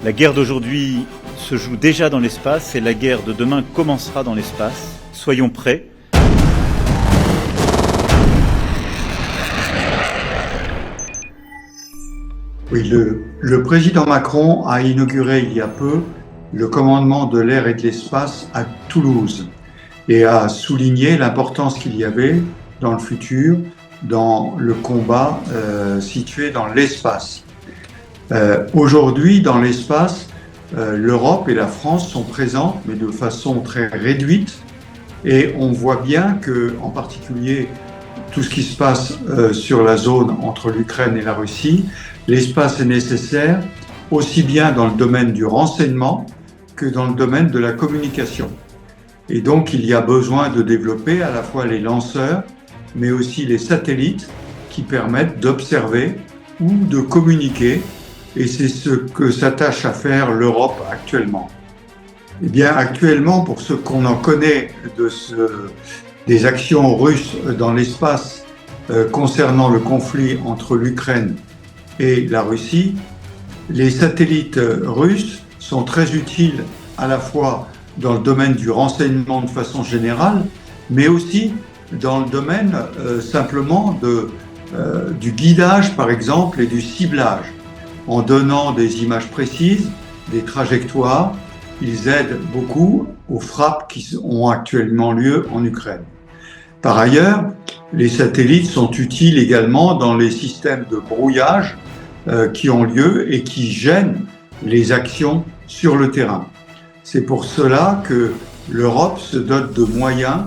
La guerre d'aujourd'hui se joue déjà dans l'espace et la guerre de demain commencera dans l'espace. Soyons prêts. Oui, le président Macron a inauguré il y a peu le commandement de l'air et de l'espace à Toulouse et a souligné l'importance qu'il y avait dans le futur dans le combat situé dans l'espace. Aujourd'hui, dans l'espace, l'Europe et la France sont présentes, mais de façon très réduite. Et on voit bien que, en particulier, tout ce qui se passe sur la zone entre l'Ukraine et la Russie, l'espace est nécessaire aussi bien dans le domaine du renseignement que dans le domaine de la communication. Et donc, il y a besoin de développer à la fois les lanceurs, mais aussi les satellites qui permettent d'observer ou de communiquer. Et c'est ce que s'attache à faire l'Europe actuellement. Eh bien, actuellement, pour ce qu'on en connaît des actions russes dans l'espace concernant le conflit entre l'Ukraine et la Russie, les satellites russes sont très utiles à la fois dans le domaine du renseignement de façon générale, mais aussi dans le domaine simplement du guidage, par exemple, et du ciblage. En donnant des images précises, des trajectoires, ils aident beaucoup aux frappes qui ont actuellement lieu en Ukraine. Par ailleurs, les satellites sont utiles également dans les systèmes de brouillage qui ont lieu et qui gênent les actions sur le terrain. C'est pour cela que l'Europe se dote de moyens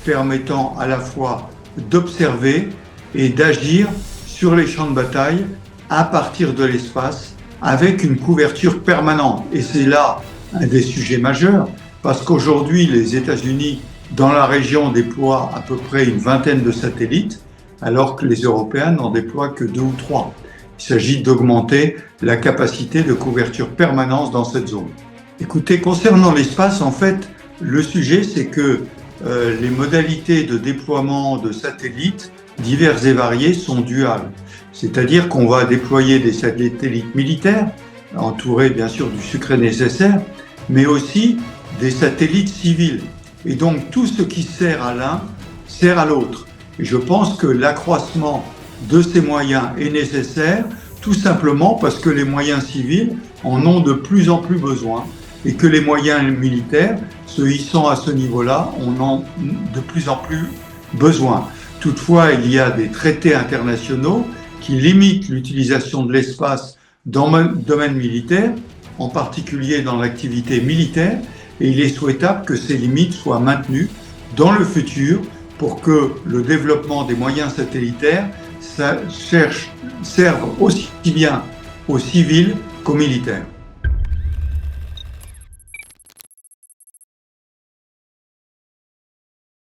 permettant à la fois d'observer et d'agir sur les champs de bataille à partir de l'espace avec une couverture permanente. Et c'est là un des sujets majeurs parce qu'aujourd'hui, les États-Unis, dans la région, déploient à peu près une vingtaine de satellites alors que les Européens n'en déploient que 2 ou 3. Il s'agit d'augmenter la capacité de couverture permanente dans cette zone. Écoutez, concernant l'espace, en fait, le sujet, c'est que les modalités de déploiement de satellites divers et variés sont duales. C'est-à-dire qu'on va déployer des satellites militaires, entourés bien sûr du sucre nécessaire, mais aussi des satellites civils. Et donc tout ce qui sert à l'un sert à l'autre. Et je pense que l'accroissement de ces moyens est nécessaire, tout simplement parce que les moyens civils en ont de plus en plus besoin et que les moyens militaires, ceux qui sont à ce niveau-là, en ont de plus en plus besoin. Toutefois, il y a des traités internationaux qui limitent l'utilisation de l'espace dans le domaine militaire, en particulier dans l'activité militaire, et il est souhaitable que ces limites soient maintenues dans le futur pour que le développement des moyens satellitaires serve aussi bien aux civils qu'aux militaires.